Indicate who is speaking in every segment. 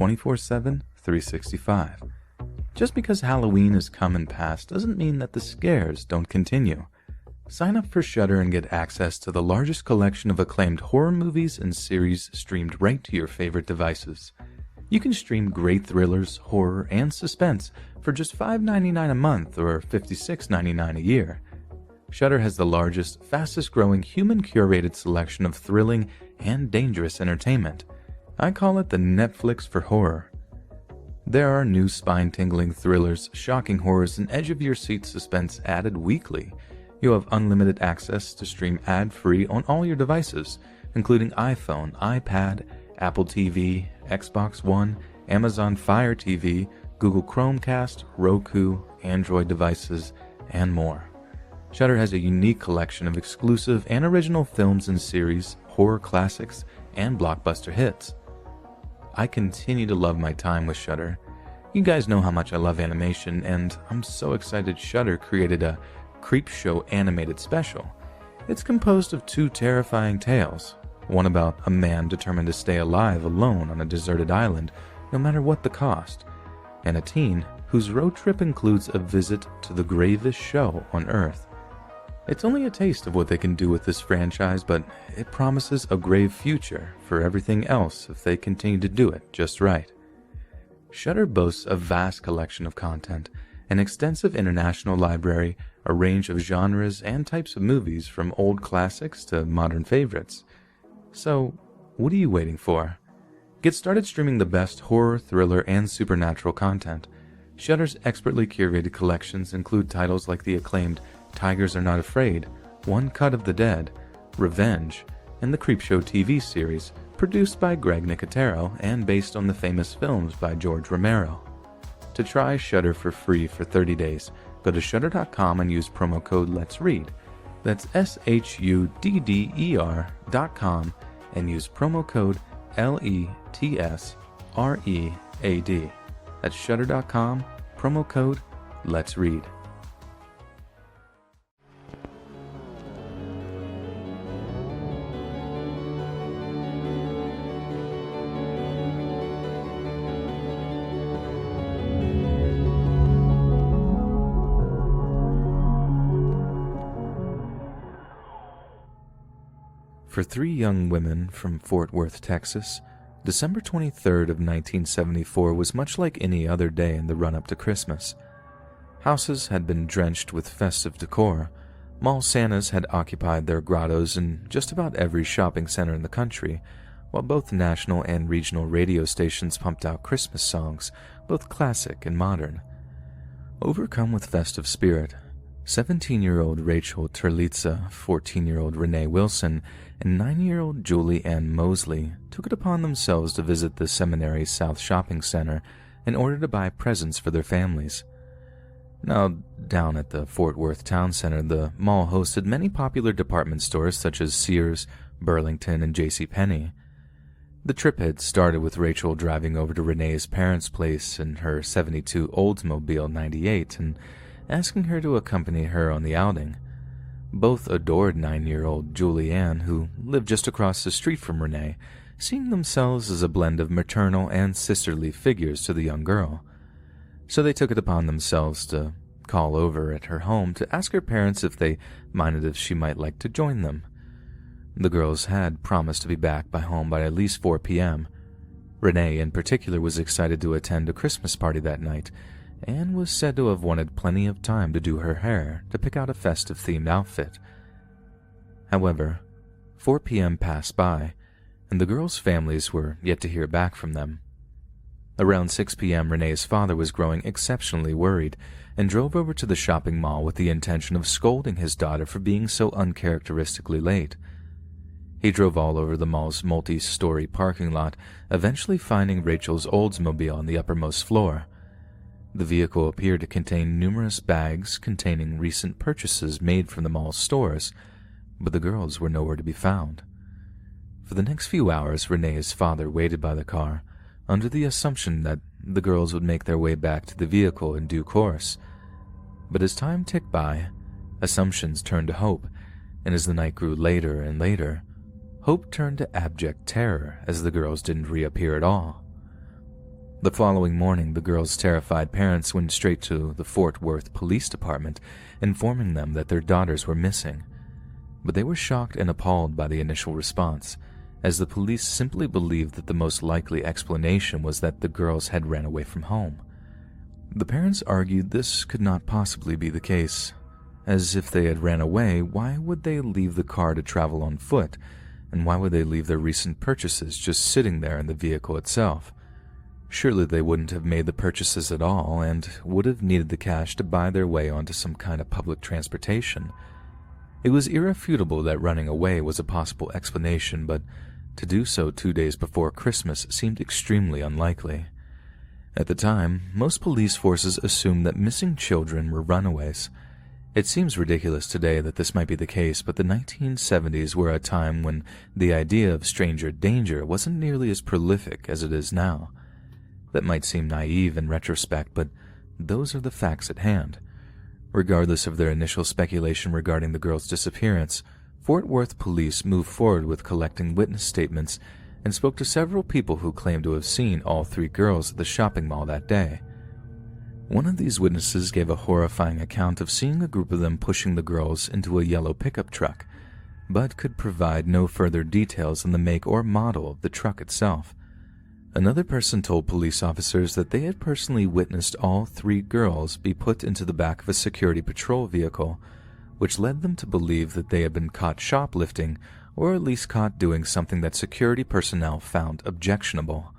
Speaker 1: 24/7, 365. Just because Halloween has come and passed doesn't mean that the scares don't continue. Sign up for Shudder and get access to the largest collection of acclaimed horror movies and series streamed right to your favorite devices. You can stream great thrillers, horror, and suspense for just $5.99 a month or $56.99 a year. Shudder has the largest, fastest-growing, human-curated selection of thrilling and dangerous entertainment. I call it the Netflix for horror. There are new spine-tingling thrillers, shocking horrors, and edge-of-your-seat suspense added weekly. You have unlimited access to stream ad-free on all your devices, including iPhone, iPad, Apple TV, Xbox One, Amazon Fire TV, Google Chromecast, Roku, Android devices, and more. Shudder has a unique collection of exclusive and original films and series, horror classics, and blockbuster hits. I continue to love my time with Shudder. You guys know how much I love animation, and I'm so excited Shudder created a Creepshow animated special. It's composed of two terrifying tales, one about a man determined to stay alive alone on a deserted island, no matter what the cost, and a teen whose road trip includes a visit to the gravest show on Earth. It's only a taste of what they can do with this franchise, but it promises a grave future for everything else if they continue to do it just right. Shudder boasts a vast collection of content, an extensive international library, a range of genres and types of movies from old classics to modern favorites. So, what are you waiting for? Get started streaming the best horror, thriller, and supernatural content. Shudder's expertly curated collections include titles like the acclaimed Tigers Are Not Afraid, One Cut of the Dead, Revenge, and the Creepshow TV series, produced by Greg Nicotero and based on the famous films by George Romero. To try Shudder for free for 30 days, go to shudder.com and use promo code Let's Read. That's SHUDDER.com and use promo code LETSREAD. That's shudder.com, promo code Let's Read. For three young women from Fort Worth, Texas, December 23rd of 1974 was much like any other day in the run-up to Christmas. Houses had been drenched with festive decor, mall Santas had occupied their grottos in just about every shopping center in the country, while both national and regional radio stations pumped out Christmas songs, both classic and modern. Overcome with festive spirit, 17-year-old Rachel Terlitza, 14-year-old Renee Wilson, and 9-year-old Julie Ann Mosley took it upon themselves to visit the Seminary South Shopping Center in order to buy presents for their families. Now, down at the Fort Worth Town Center, the mall hosted many popular department stores such as Sears, Burlington, and JCPenney. The trip had started with Rachel driving over to Renee's parents' place in her 72 Oldsmobile 98 and asking her to accompany her on the outing. Both adored 9-year-old Julie Ann, who lived just across the street from Renee, seeing themselves as a blend of maternal and sisterly figures to the young girl. So they took it upon themselves to call over at her home to ask her parents if they minded if she might like to join them. The girls had promised to be back home by at least 4 p.m. Renee, in particular, was excited to attend a Christmas party that night, and was said to have wanted plenty of time to do her hair to pick out a festive-themed outfit. However, 4 p.m. passed by, and the girls' families were yet to hear back from them. Around 6 p.m., Renee's father was growing exceptionally worried and drove over to the shopping mall with the intention of scolding his daughter for being so uncharacteristically late. He drove all over the mall's multi-story parking lot, eventually finding Rachel's Oldsmobile on the uppermost floor. The vehicle appeared to contain numerous bags containing recent purchases made from the mall's stores, but the girls were nowhere to be found. For the next few hours, Renee's father waited by the car, under the assumption that the girls would make their way back to the vehicle in due course. But as time ticked by, assumptions turned to hope, and as the night grew later and later, hope turned to abject terror as the girls didn't reappear at all. The following morning, the girls' terrified parents went straight to the Fort Worth Police Department, informing them that their daughters were missing. But they were shocked and appalled by the initial response, as the police simply believed that the most likely explanation was that the girls had ran away from home. The parents argued this could not possibly be the case, as if they had ran away, why would they leave the car to travel on foot, and why would they leave their recent purchases just sitting there in the vehicle itself? Surely they wouldn't have made the purchases at all and would have needed the cash to buy their way onto some kind of public transportation. It was irrefutable that running away was a possible explanation, but to do so 2 days before Christmas seemed extremely unlikely. At the time, most police forces assumed that missing children were runaways. It seems ridiculous today that this might be the case, but the 1970s were a time when the idea of stranger danger wasn't nearly as prolific as it is now. That might seem naive in retrospect, but those are the facts at hand. Regardless of their initial speculation regarding the girl's disappearance, Fort Worth police moved forward with collecting witness statements and spoke to several people who claimed to have seen all 3 girls at the shopping mall that day. One of these witnesses gave a horrifying account of seeing a group of them pushing the girls into a yellow pickup truck, but could provide no further details on the make or model of the truck itself. Another person told police officers that they had personally witnessed all 3 girls be put into the back of a security patrol vehicle, which led them to believe that they had been caught shoplifting or at least caught doing something that security personnel found objectionable.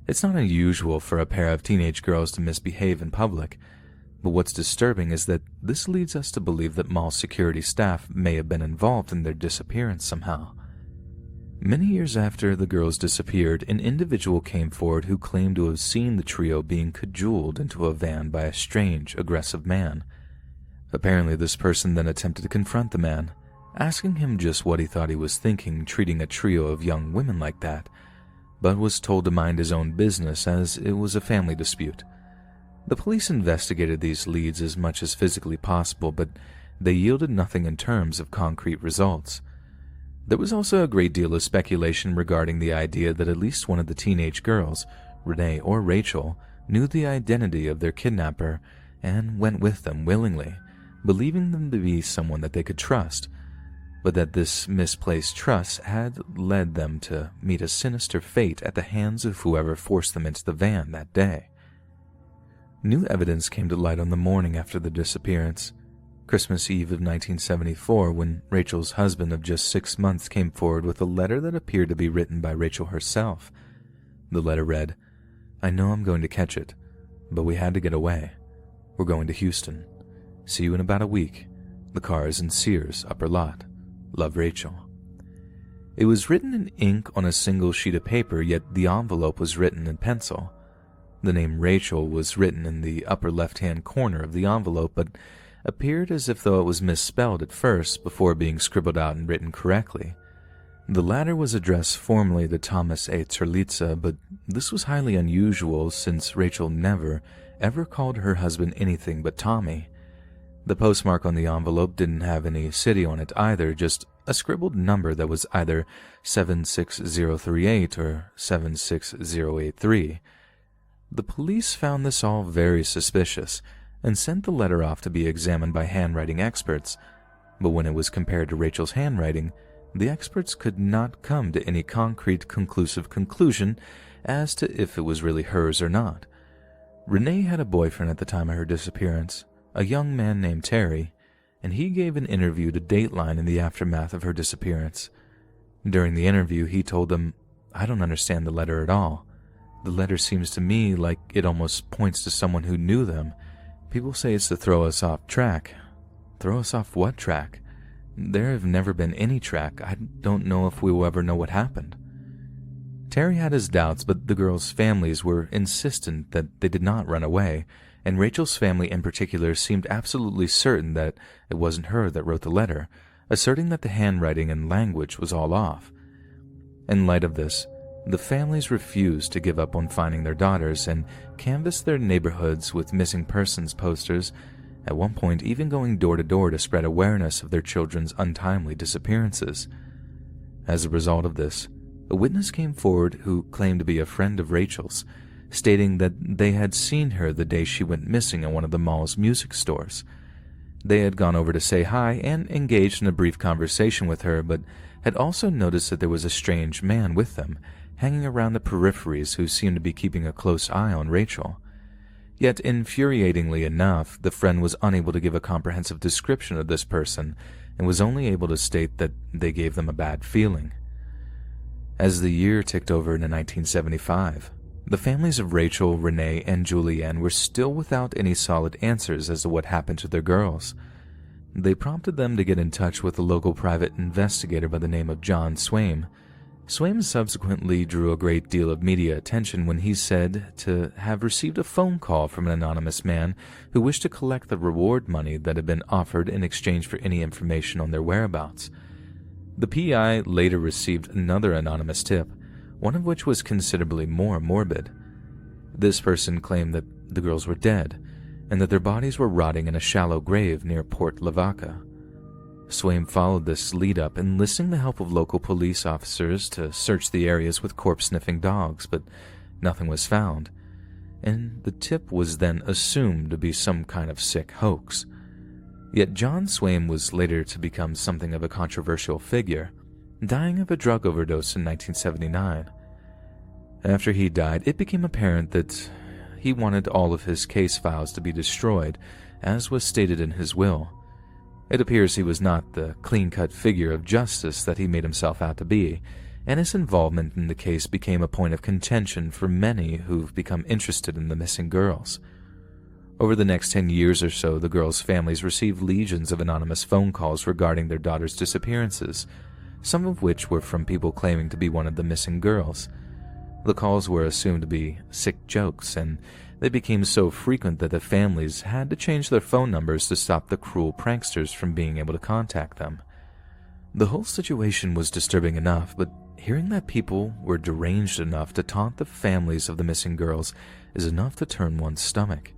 Speaker 1: It's not unusual for a pair of teenage girls to misbehave in public, but what's disturbing is that this leads us to believe that mall security staff may have been involved in their disappearance somehow. Many years after the girls disappeared, an individual came forward who claimed to have seen the trio being cajoled into a van by a strange, aggressive man. Apparently, this person then attempted to confront the man, asking him just what he thought he was thinking treating a trio of young women like that, but was told to mind his own business as it was a family dispute. The police investigated these leads as much as physically possible, but they yielded nothing in terms of concrete results. There was also a great deal of speculation regarding the idea that at least one of the teenage girls, Renee or Rachel, knew the identity of their kidnapper and went with them willingly, believing them to be someone that they could trust, but that this misplaced trust had led them to meet a sinister fate at the hands of whoever forced them into the van that day. New evidence came to light on the morning after the disappearance, Christmas Eve of 1974, when Rachel's husband of just 6 months came forward with a letter that appeared to be written by Rachel herself. The letter read, "I know I'm going to catch it, but we had to get away. We're going to Houston. See you in about a week. The car is in Sears' upper lot. Love, Rachel." It was written in ink on a single sheet of paper, yet the envelope was written in pencil. The name Rachel was written in the upper left-hand corner of the envelope, but appeared as if though it was misspelled at first before being scribbled out and written correctly. The latter was addressed formally to Thomas A. Terlitza, but this was highly unusual since Rachel never, ever called her husband anything but Tommy. The postmark on the envelope didn't have any city on it either, just a scribbled number that was either 76038 or 76083. The police found this all very suspicious and sent the letter off to be examined by handwriting experts, but when it was compared to Rachel's handwriting, the experts could not come to any concrete, conclusive conclusion as to if it was really hers or not. Renee had a boyfriend at the time of her disappearance, a young man named Terry, and he gave an interview to Dateline in the aftermath of her disappearance. During the interview, he told them, "I don't understand the letter at all. The letter seems to me like it almost points to someone who knew them. People say it's to throw us off track." Throw us off what track? There have never been any track. I don't know if we will ever know what happened. Terry had his doubts, but the girls' families were insistent that they did not run away, and Rachel's family in particular seemed absolutely certain that it wasn't her that wrote the letter, asserting that the handwriting and language was all off. In light of this, the families refused to give up on finding their daughters and canvassed their neighborhoods with missing persons posters, at one point even going door to door to spread awareness of their children's untimely disappearances. As a result of this, a witness came forward who claimed to be a friend of Rachel's, stating that they had seen her the day she went missing at one of the mall's music stores. They had gone over to say hi and engaged in a brief conversation with her, but had also noticed that there was a strange man with them, hanging around the peripheries, who seemed to be keeping a close eye on Rachel. Yet, infuriatingly enough, the friend was unable to give a comprehensive description of this person and was only able to state that they gave them a bad feeling. As the year ticked over into 1975, the families of Rachel, Renee, and Julianne were still without any solid answers as to what happened to their girls. They prompted them to get in touch with a local private investigator by the name of John Swaim. Swaim subsequently drew a great deal of media attention when he said to have received a phone call from an anonymous man who wished to collect the reward money that had been offered in exchange for any information on their whereabouts. The PI later received another anonymous tip, one of which was considerably more morbid. This person claimed that the girls were dead, and that their bodies were rotting in a shallow grave near Port Lavaca. Swaim followed this lead-up, enlisting the help of local police officers to search the areas with corpse-sniffing dogs, but nothing was found, and the tip was then assumed to be some kind of sick hoax. Yet John Swaim was later to become something of a controversial figure, dying of a drug overdose in 1979. After he died, it became apparent that he wanted all of his case files to be destroyed, as was stated in his will. It appears he was not the clean-cut figure of justice that he made himself out to be, and his involvement in the case became a point of contention for many who've become interested in the missing girls. Over the next 10 years or so, the girls' families received legions of anonymous phone calls regarding their daughters' disappearances, some of which were from people claiming to be one of the missing girls. The calls were assumed to be sick jokes, and they became so frequent that the families had to change their phone numbers to stop the cruel pranksters from being able to contact them. The whole situation was disturbing enough, but hearing that people were deranged enough to taunt the families of the missing girls is enough to turn one's stomach.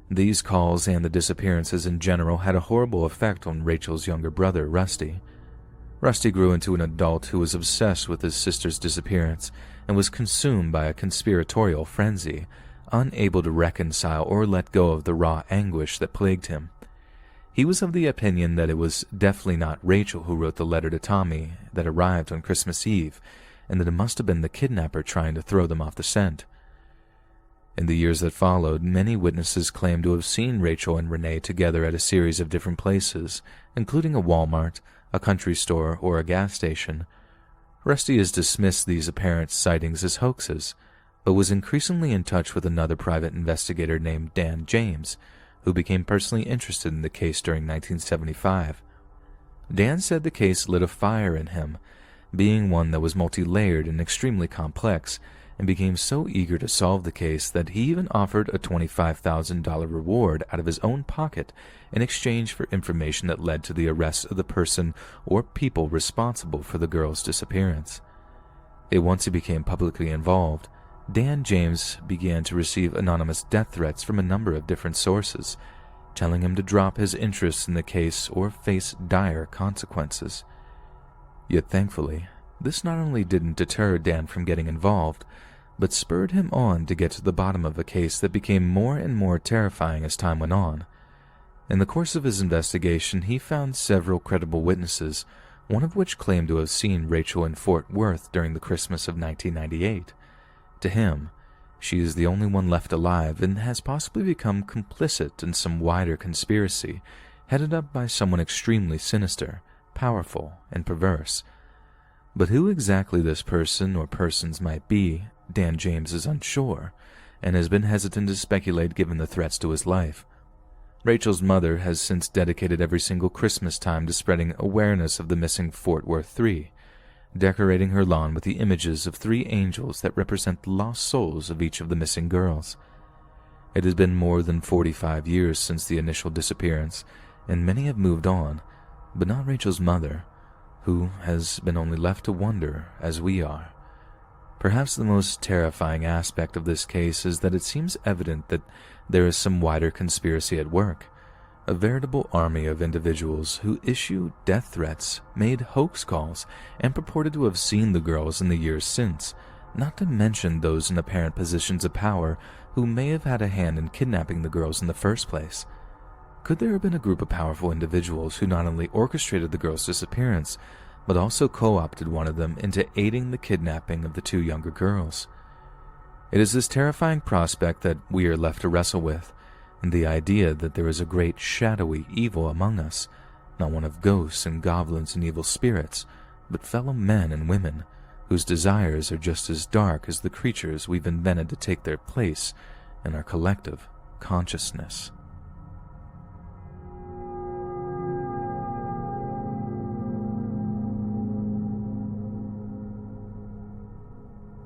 Speaker 1: These calls and the disappearances in general had a horrible effect on Rachel's younger brother, Rusty. Rusty grew into an adult who was obsessed with his sister's disappearance and was consumed by a conspiratorial frenzy, unable to reconcile or let go of the raw anguish that plagued him. He was of the opinion that it was definitely not Rachel who wrote the letter to Tommy that arrived on Christmas Eve, and that it must have been the kidnapper trying to throw them off the scent. In the years that followed, many witnesses claimed to have seen Rachel and Renee together at a series of different places, including a Walmart, a country store, or a gas station. Rusty has dismissed these apparent sightings as hoaxes, but was increasingly in touch with another private investigator named Dan James, who became personally interested in the case during 1975. Dan said the case lit a fire in him, being one that was multi-layered and extremely complex, and became so eager to solve the case that he even offered a $25,000 reward out of his own pocket in exchange for information that led to the arrest of the person or people responsible for the girl's disappearance. Yet once he became publicly involved, Dan James began to receive anonymous death threats from a number of different sources, telling him to drop his interest in the case or face dire consequences. Yet thankfully, this not only didn't deter Dan from getting involved, but spurred him on to get to the bottom of a case that became more and more terrifying as time went on. In the course of his investigation, he found several credible witnesses, one of which claimed to have seen Rachel in Fort Worth during the Christmas of 1998. To him, she is the only one left alive and has possibly become complicit in some wider conspiracy, headed up by someone extremely sinister, powerful, and perverse. But who exactly this person or persons might be, Dan James is unsure, and has been hesitant to speculate given the threats to his life. Rachel's mother has since dedicated every single Christmas time to spreading awareness of the missing Fort Worth 3, decorating her lawn with the images of 3 angels that represent the lost souls of each of the missing girls. It has been more than 45 years since the initial disappearance, and many have moved on, but not Rachel's mother, who has been only left to wonder as we are. Perhaps the most terrifying aspect of this case is that it seems evident that there is some wider conspiracy at work, a veritable army of individuals who issue death threats, made hoax calls, and purported to have seen the girls in the years since, not to mention those in apparent positions of power who may have had a hand in kidnapping the girls in the first place. Could there have been a group of powerful individuals who not only orchestrated the girls' disappearance, but also co-opted one of them into aiding the kidnapping of the two younger girls? It is this terrifying prospect that we are left to wrestle with, and the idea that there is a great shadowy evil among us, not one of ghosts and goblins and evil spirits, but fellow men and women whose desires are just as dark as the creatures we've invented to take their place in our collective consciousness.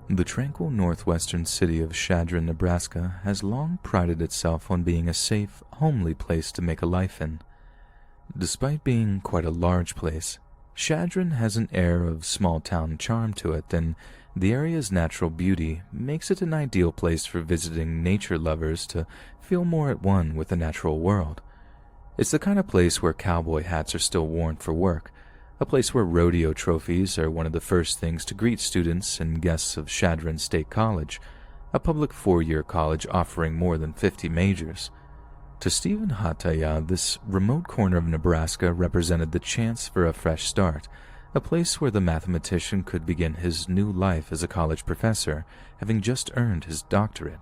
Speaker 1: The tranquil northwestern city of Chadron, Nebraska has long prided itself on being a safe, homely place to make a life in. Despite being quite a large place, Chadron has an air of small-town charm to it, and the area's natural beauty makes it an ideal place for visiting nature lovers to feel more at one with the natural world. It's the kind of place where cowboy hats are still worn for work, a place where rodeo trophies are one of the first things to greet students and guests of Chadron State College, a public four-year college offering more than 50 majors. To Stephen Hataya, this remote corner of Nebraska represented the chance for a fresh start, a place where the mathematician could begin his new life as a college professor, having just earned his doctorate.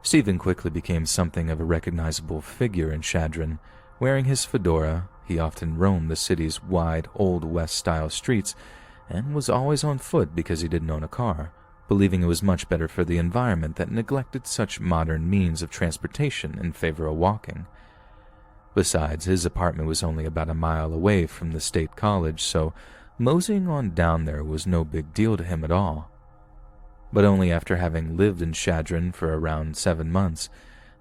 Speaker 1: Stephen quickly became something of a recognizable figure in Chadron. Wearing his fedora, he often roamed the city's wide, Old West-style streets and was always on foot because he didn't own a car, believing it was much better for the environment that neglected such modern means of transportation in favor of walking. Besides, his apartment was only about a mile away from the state college, so moseying on down there was no big deal to him at all. But only after having lived in Chadron for around 7 months,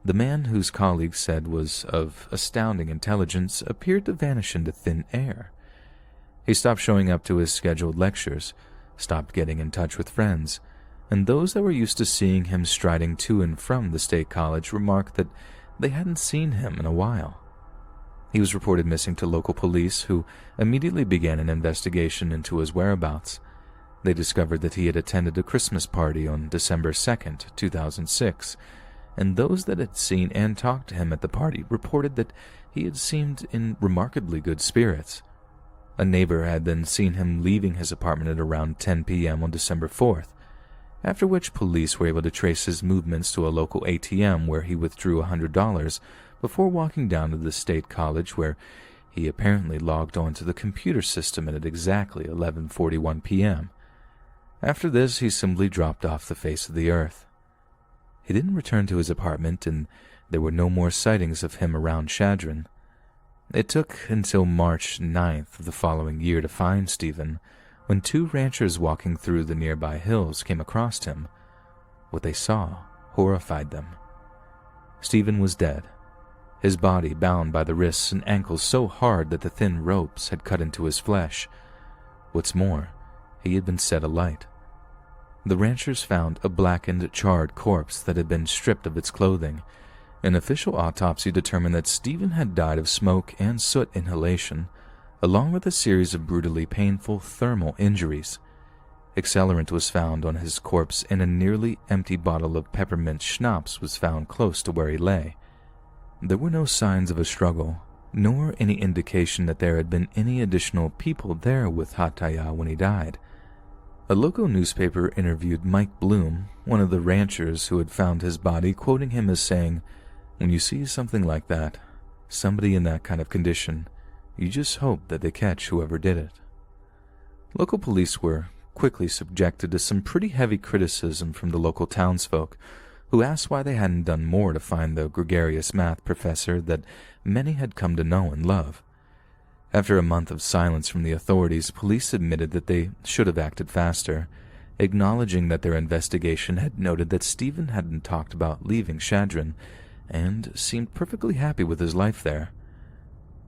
Speaker 1: the man whose colleagues said was of astounding intelligence appeared to vanish into thin air. He stopped showing up to his scheduled lectures, stopped getting in touch with friends, and those that were used to seeing him striding to and from the state college remarked that they hadn't seen him in a while. He was reported missing to local police, who immediately began an investigation into his whereabouts. They discovered that he had attended a Christmas party on December 2nd, 2006, and those that had seen and talked to him at the party reported that he had seemed in remarkably good spirits. A neighbor had then seen him leaving his apartment at around 10 p.m. on December 4th, after which police were able to trace his movements to a local ATM where he withdrew $100 before walking down to the state college, where he apparently logged onto the computer system at exactly 11:41 p.m. After this, he simply dropped off the face of the earth. He didn't return to his apartment, and there were no more sightings of him around Chadron. It took until March 9th of the following year to find Stephen, when 2 ranchers walking through the nearby hills came across him. What they saw horrified them. Stephen was dead, his body bound by the wrists and ankles so hard that the thin ropes had cut into his flesh. What's more, he had been set alight. The ranchers found a blackened, charred corpse that had been stripped of its clothing. An official autopsy determined that Stephen had died of smoke and soot inhalation, along with a series of brutally painful thermal injuries. Accelerant was found on his corpse, and a nearly empty bottle of peppermint schnapps was found close to where he lay. There were no signs of a struggle, nor any indication that there had been any additional people there with Hataya when he died. A local newspaper interviewed Mike Bloom, one of the ranchers who had found his body, quoting him as saying, "When you see something like that, somebody in that kind of condition, you just hope that they catch whoever did it." Local police were quickly subjected to some pretty heavy criticism from the local townsfolk, who asked why they hadn't done more to find the gregarious math professor that many had come to know and love. After a month of silence from the authorities, police admitted that they should have acted faster, acknowledging that their investigation had noted that Stephen hadn't talked about leaving Chadron and seemed perfectly happy with his life there.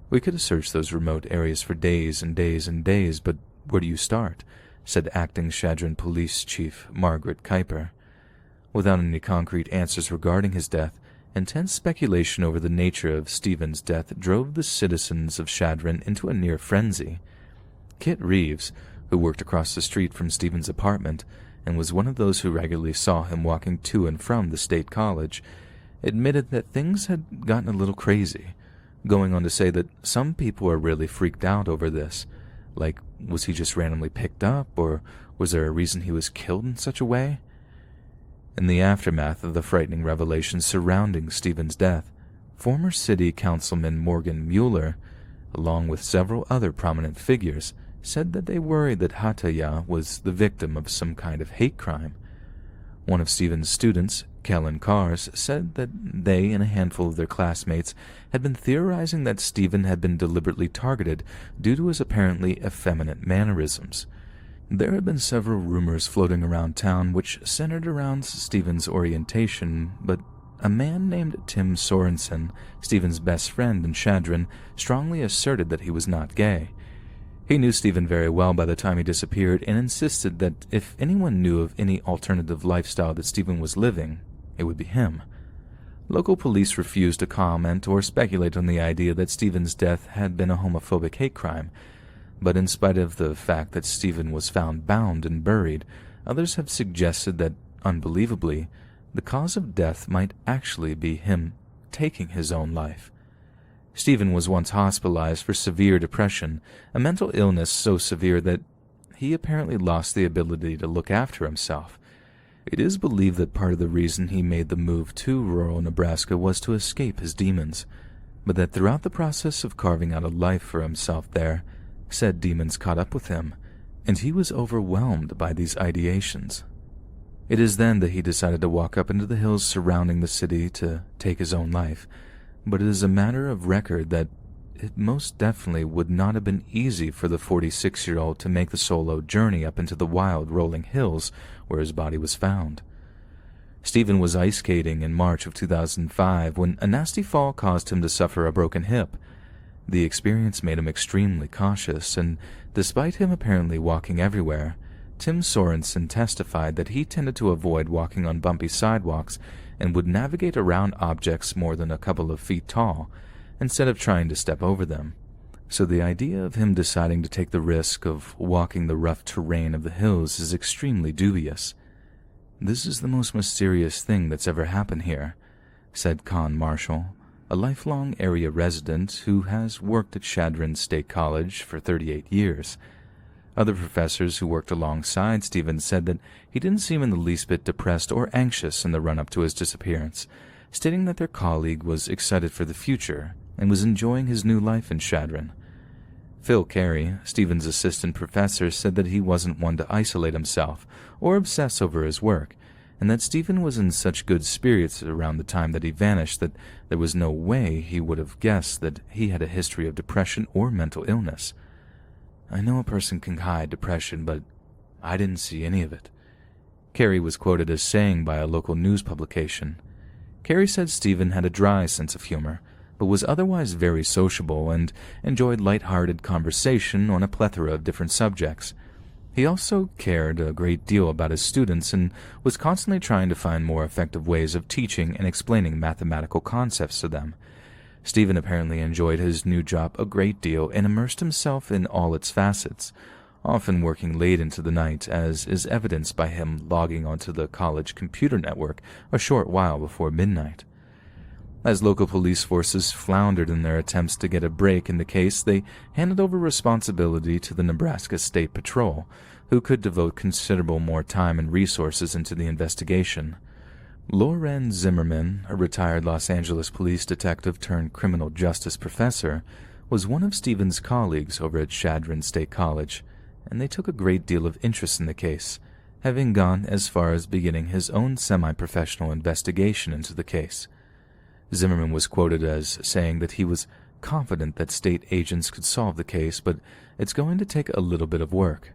Speaker 1: "We could have searched those remote areas for days and days and days, but where do you start?" said acting Chadron Police Chief Margaret Kuiper. Without any concrete answers regarding his death, intense speculation over the nature of Stephen's death drove the citizens of Chadron into a near frenzy. Kit Reeves, who worked across the street from Stephen's apartment and was one of those who regularly saw him walking to and from the state college, admitted that things had gotten a little crazy, going on to say that some people are really freaked out over this. Like, was he just randomly picked up, or was there a reason he was killed in such a way? In the aftermath of the frightening revelations surrounding Stephen's death, former city councilman Morgan Mueller, along with several other prominent figures, said that they worried that Hataya was the victim of some kind of hate crime. One of Stephen's students, Kellen Kars, said that they and a handful of their classmates had been theorizing that Stephen had been deliberately targeted due to his apparently effeminate mannerisms. There had been several rumors floating around town which centered around Stephen's orientation, but a man named Tim Sorensen, Stephen's best friend in Chadron, strongly asserted that he was not gay. He knew Stephen very well by the time he disappeared and insisted that if anyone knew of any alternative lifestyle that Stephen was living, it would be him. Local police refused to comment or speculate on the idea that Stephen's death had been a homophobic hate crime, but in spite of the fact that Stephen was found bound and buried, others have suggested that, unbelievably, the cause of death might actually be him taking his own life. Stephen was once hospitalized for severe depression, a mental illness so severe that he apparently lost the ability to look after himself. It is believed that part of the reason he made the move to rural Nebraska was to escape his demons, but that throughout the process of carving out a life for himself there, said demons caught up with him, and he was overwhelmed by these ideations. It is then that he decided to walk up into the hills surrounding the city to take his own life, but it is a matter of record that it most definitely would not have been easy for the 46-year-old to make the solo journey up into the wild rolling hills where his body was found. Stephen was ice skating in March of 2005 when a nasty fall caused him to suffer a broken hip. The experience made him extremely cautious, and despite him apparently walking everywhere, Tim Sorensen testified that he tended to avoid walking on bumpy sidewalks and would navigate around objects more than a couple of feet tall, instead of trying to step over them. So the idea of him deciding to take the risk of walking the rough terrain of the hills is extremely dubious. "This is the most mysterious thing that's ever happened here," said Con Marshall, a lifelong area resident who has worked at Chadron State College for 38 years. Other professors who worked alongside Stephen said that he didn't seem in the least bit depressed or anxious in the run-up to his disappearance, stating that their colleague was excited for the future and was enjoying his new life in Chadron. Phil Carey, Stephen's assistant professor, said that he wasn't one to isolate himself or obsess over his work, and that Stephen was in such good spirits around the time that he vanished that there was no way he would have guessed that he had a history of depression or mental illness. "I know a person can hide depression, but I didn't see any of it," Carey was quoted as saying by a local news publication. Carey said Stephen had a dry sense of humor, but was otherwise very sociable and enjoyed light-hearted conversation on a plethora of different subjects. He also cared a great deal about his students and was constantly trying to find more effective ways of teaching and explaining mathematical concepts to them. Stephen apparently enjoyed his new job a great deal and immersed himself in all its facets, often working late into the night, as is evidenced by him logging onto the college computer network a short while before midnight. As local police forces floundered in their attempts to get a break in the case, they handed over responsibility to the Nebraska State Patrol, who could devote considerable more time and resources into the investigation. Loren Zimmerman, a retired Los Angeles police detective turned criminal justice professor, was one of Stephen's colleagues over at Chadron State College, and they took a great deal of interest in the case, having gone as far as beginning his own semi-professional investigation into the case. Zimmerman was quoted as saying that he was confident that state agents could solve the case, but it's going to take a little bit of work.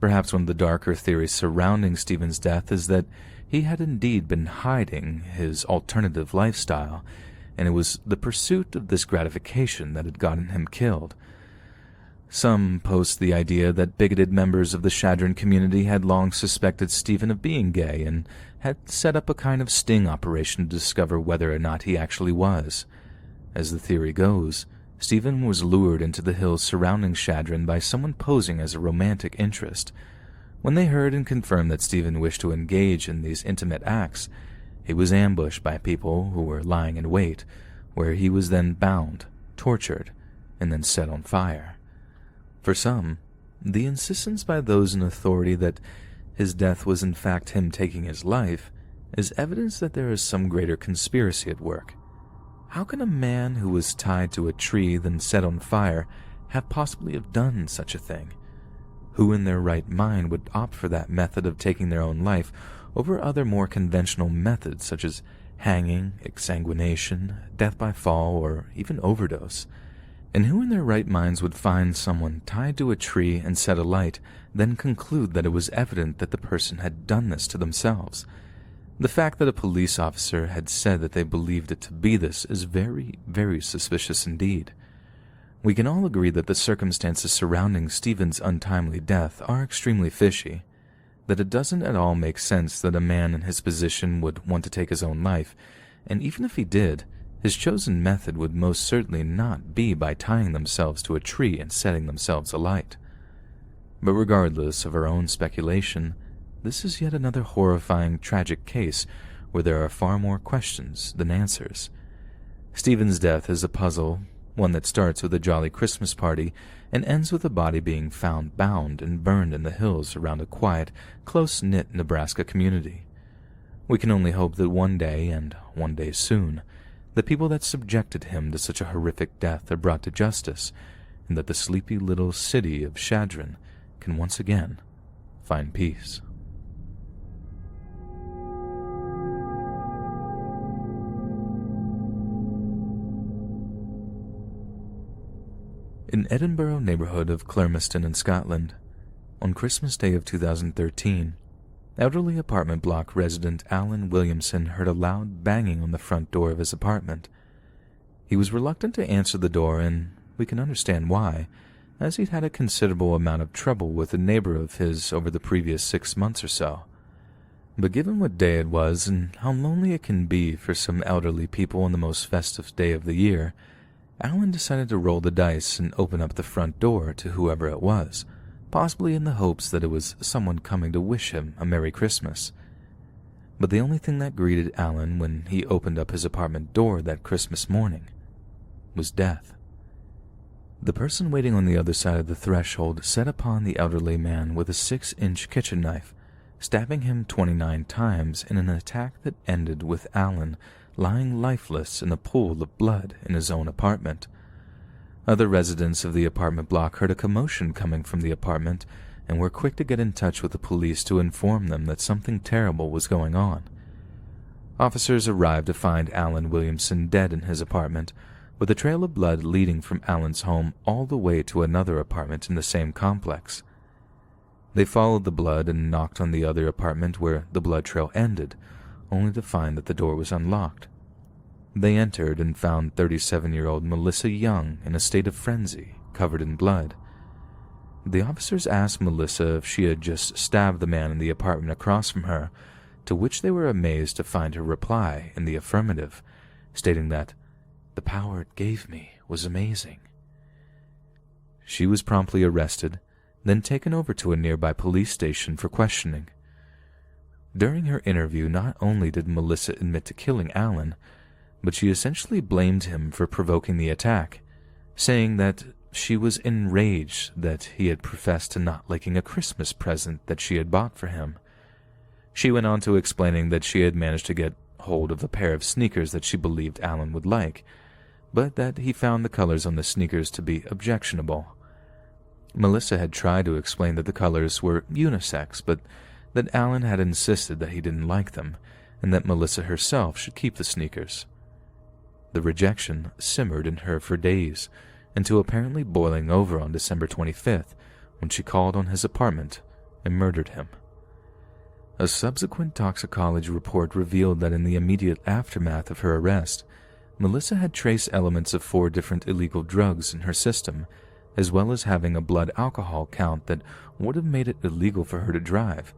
Speaker 1: Perhaps one of the darker theories surrounding Stephen's death is that he had indeed been hiding his alternative lifestyle, and it was the pursuit of this gratification that had gotten him killed. Some post the idea that bigoted members of the Chadron community had long suspected Stephen of being gay and had set up a kind of sting operation to discover whether or not he actually was. As the theory goes, Stephen was lured into the hills surrounding Chadron by someone posing as a romantic interest. When they heard and confirmed that Stephen wished to engage in these intimate acts, he was ambushed by people who were lying in wait, where he was then bound, tortured, and then set on fire. For some, the insistence by those in authority that his death was in fact him taking his life is evidence that there is some greater conspiracy at work. How can a man who was tied to a tree then set on fire have possibly have done such a thing? Who in their right mind would opt for that method of taking their own life over other more conventional methods such as hanging, exsanguination, death by fall, or even overdose? And who in their right minds would find someone tied to a tree and set alight, then conclude that it was evident that the person had done this to themselves? The fact that a police officer had said that they believed it to be this is very, very suspicious indeed. We can all agree that the circumstances surrounding Stephen's untimely death are extremely fishy, that it doesn't at all make sense that a man in his position would want to take his own life, and even if he did, his chosen method would most certainly not be by tying themselves to a tree and setting themselves alight. But regardless of our own speculation, this is yet another horrifying, tragic case where there are far more questions than answers. Stephen's death is a puzzle, one that starts with a jolly Christmas party and ends with a body being found bound and burned in the hills around a quiet, close-knit Nebraska community. We can only hope that one day, and one day soon, the people that subjected him to such a horrific death are brought to justice, and that the sleepy little city of Chadron can once again find peace. In Edinburgh neighborhood of Clermiston in Scotland, on Christmas Day of 2013, elderly apartment block resident Alan Williamson heard a loud banging on the front door of his apartment. He was reluctant to answer the door, and we can understand why, as he'd had a considerable amount of trouble with a neighbor of his over the previous 6 months or so. But given what day it was and how lonely it can be for some elderly people on the most festive day of the year, Alan decided to roll the dice and open up the front door to whoever it was, possibly in the hopes that it was someone coming to wish him a Merry Christmas. But the only thing that greeted Alan when he opened up his apartment door that Christmas morning was death. The person waiting on the other side of the threshold set upon the elderly man with a 6-inch kitchen knife, stabbing him 29 times in an attack that ended with Alan lying lifeless in a pool of blood in his own apartment. Other residents of the apartment block heard a commotion coming from the apartment and were quick to get in touch with the police to inform them that something terrible was going on. Officers arrived to find Alan Williamson dead in his apartment, with a trail of blood leading from Alan's home all the way to another apartment in the same complex. They followed the blood and knocked on the other apartment where the blood trail ended, only to find that the door was unlocked. They entered and found 37-year-old Melissa Young in a state of frenzy, covered in blood. The officers asked Melissa if she had just stabbed the man in the apartment across from her, to which they were amazed to find her reply in the affirmative, stating that the power it gave me was amazing. She was promptly arrested, then taken over to a nearby police station for questioning. During her interview, not only did Melissa admit to killing Alan, but she essentially blamed him for provoking the attack, saying that she was enraged that he had professed to not liking a Christmas present that she had bought for him. She went on to explaining that she had managed to get hold of a pair of sneakers that she believed Alan would like, but that he found the colors on the sneakers to be objectionable. Melissa had tried to explain that the colors were unisex, but that Alan had insisted that he didn't like them, and that Melissa herself should keep the sneakers. The rejection simmered in her for days, until apparently boiling over on December 25th, when she called on his apartment and murdered him. A subsequent toxicology report revealed that in the immediate aftermath of her arrest, Melissa had trace elements of 4 different illegal drugs in her system, as well as having a blood alcohol count that would have made it illegal for her to drive.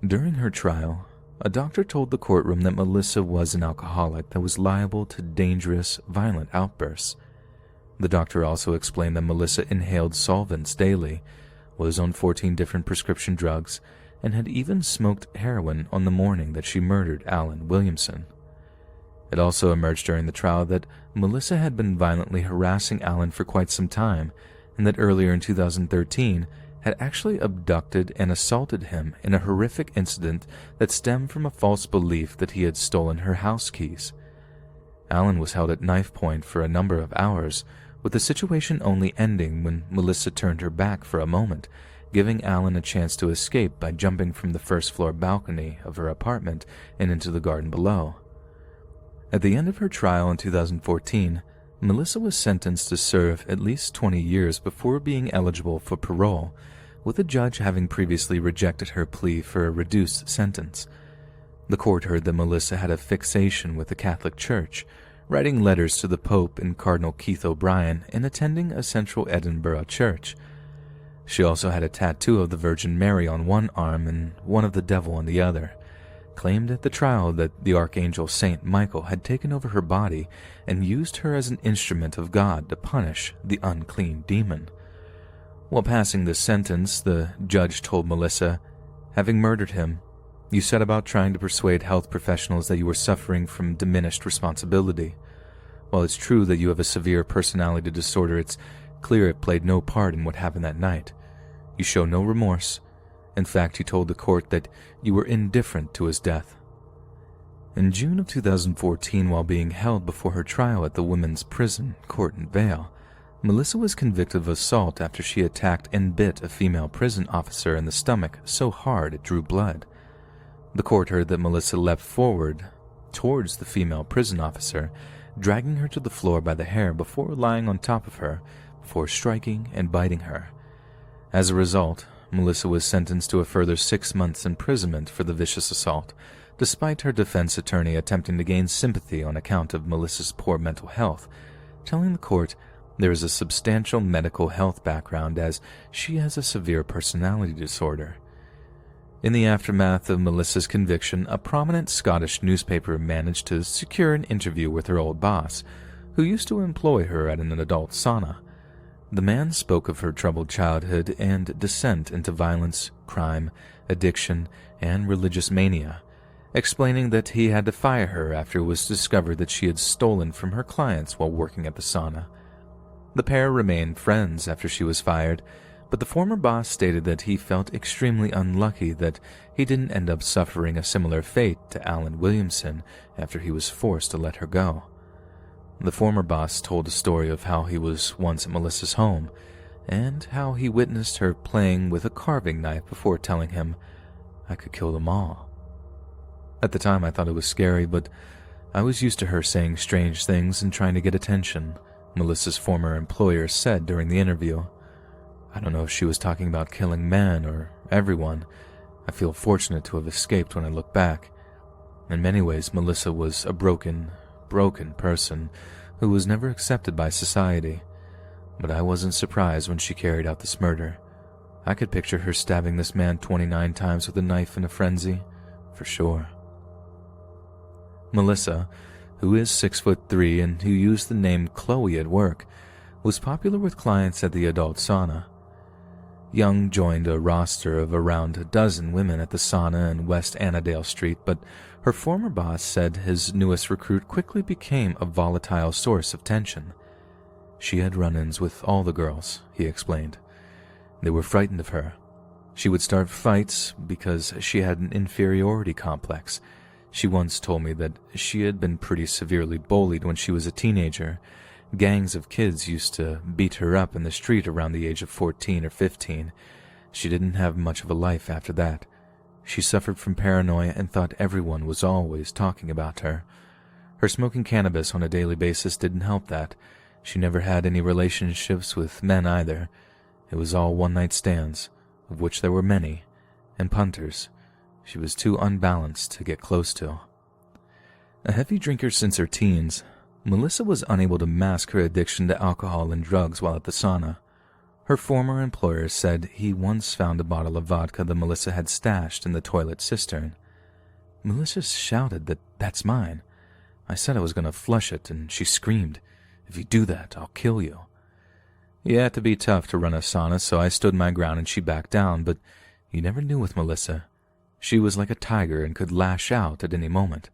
Speaker 1: During her trial, a doctor told the courtroom that Melissa was an alcoholic that was liable to dangerous, violent outbursts. The doctor also explained that Melissa inhaled solvents daily, was on 14 different prescription drugs, and had even smoked heroin on the morning that she murdered Alan Williamson. It also emerged during the trial that Melissa had been violently harassing Alan for quite some time, and that earlier in 2013 had actually abducted and assaulted him in a horrific incident that stemmed from a false belief that he had stolen her house keys. Alan was held at knife point for a number of hours, with the situation only ending when Melissa turned her back for a moment, giving Alan a chance to escape by jumping from the first-floor balcony of her apartment and into the garden below. At the end of her trial in 2014, Melissa was sentenced to serve at least 20 years before being eligible for parole, with the judge having previously rejected her plea for a reduced sentence. The court heard that Melissa had a fixation with the Catholic Church, writing letters to the Pope and Cardinal Keith O'Brien and attending a central Edinburgh church. She also had a tattoo of the Virgin Mary on one arm and one of the devil on the other, claimed at the trial that the Archangel Saint Michael had taken over her body and used her as an instrument of God to punish the unclean demon. While passing this sentence, the judge told Melissa, "Having murdered him, you set about trying to persuade health professionals that you were suffering from diminished responsibility. While it's true that you have a severe personality disorder, it's clear it played no part in what happened that night. You show no remorse. In fact, you told the court that you were indifferent to his death." In June of 2014, while being held before her trial at the women's prison, Court in Vale, Melissa was convicted of assault after she attacked and bit a female prison officer in the stomach so hard it drew blood. The court heard that Melissa leapt forward towards the female prison officer, dragging her to the floor by the hair before lying on top of her, before striking and biting her. As a result, Melissa was sentenced to a further 6 months imprisonment for the vicious assault, despite her defense attorney attempting to gain sympathy on account of Melissa's poor mental health, telling the court there is a substantial medical health background as she has a severe personality disorder. In the aftermath of Melissa's conviction, a prominent Scottish newspaper managed to secure an interview with her old boss, who used to employ her at an adult sauna. The man spoke of her troubled childhood and descent into violence, crime, addiction, and religious mania, explaining that he had to fire her after it was discovered that she had stolen from her clients while working at the sauna. The pair remained friends after she was fired, but the former boss stated that he felt extremely unlucky that he didn't end up suffering a similar fate to Alan Williamson after he was forced to let her go. The former boss told a story of how he was once at Melissa's home, and how he witnessed her playing with a carving knife before telling him, "I could kill them all." At the time I thought it was scary, but I was used to her saying strange things and trying to get attention, Melissa's former employer said during the interview. I don't know if she was talking about killing men or everyone. I feel fortunate to have escaped when I look back. In many ways, Melissa was a broken person who was never accepted by society. But I wasn't surprised when she carried out this murder. I could picture her stabbing this man 29 times with a knife in a frenzy, for sure. Melissa, who is 6'3" and who used the name Chloe at work, was popular with clients at the adult sauna. Young joined a roster of around a dozen women at the sauna in West Annandale Street, but her former boss said his newest recruit quickly became a volatile source of tension. She had run-ins with all the girls, he explained. They were frightened of her. She would start fights because she had an inferiority complex. She once told me that she had been pretty severely bullied when she was a teenager. Gangs of kids used to beat her up in the street around the age of 14 or 15. She didn't have much of a life after that. She suffered from paranoia and thought everyone was always talking about her. Her smoking cannabis on a daily basis didn't help that. She never had any relationships with men either. It was all one-night stands, of which there were many, and punters. She was too unbalanced to get close to. A heavy drinker since her teens, Melissa was unable to mask her addiction to alcohol and drugs while at the sauna. Her former employer said he once found a bottle of vodka that Melissa had stashed in the toilet cistern. Melissa shouted that, "That's mine." I said I was going to flush it, and she screamed, "If you do that, I'll kill you." He had to be tough to run a sauna, so I stood my ground and she backed down, but you never knew with Melissa. She was like a tiger and could lash out at any moment.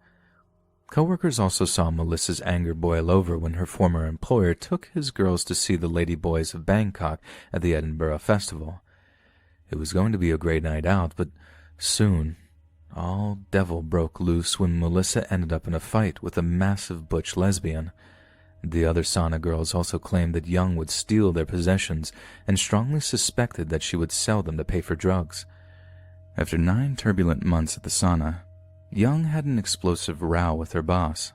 Speaker 1: Coworkers also saw Melissa's anger boil over when her former employer took his girls to see the Lady Boys of Bangkok at the Edinburgh Festival. It was going to be a great night out, but soon all devil broke loose when Melissa ended up in a fight with a massive butch lesbian. The other sauna girls also claimed that Young would steal their possessions and strongly suspected that she would sell them to pay for drugs. After 9 turbulent months at the sauna, Young had an explosive row with her boss.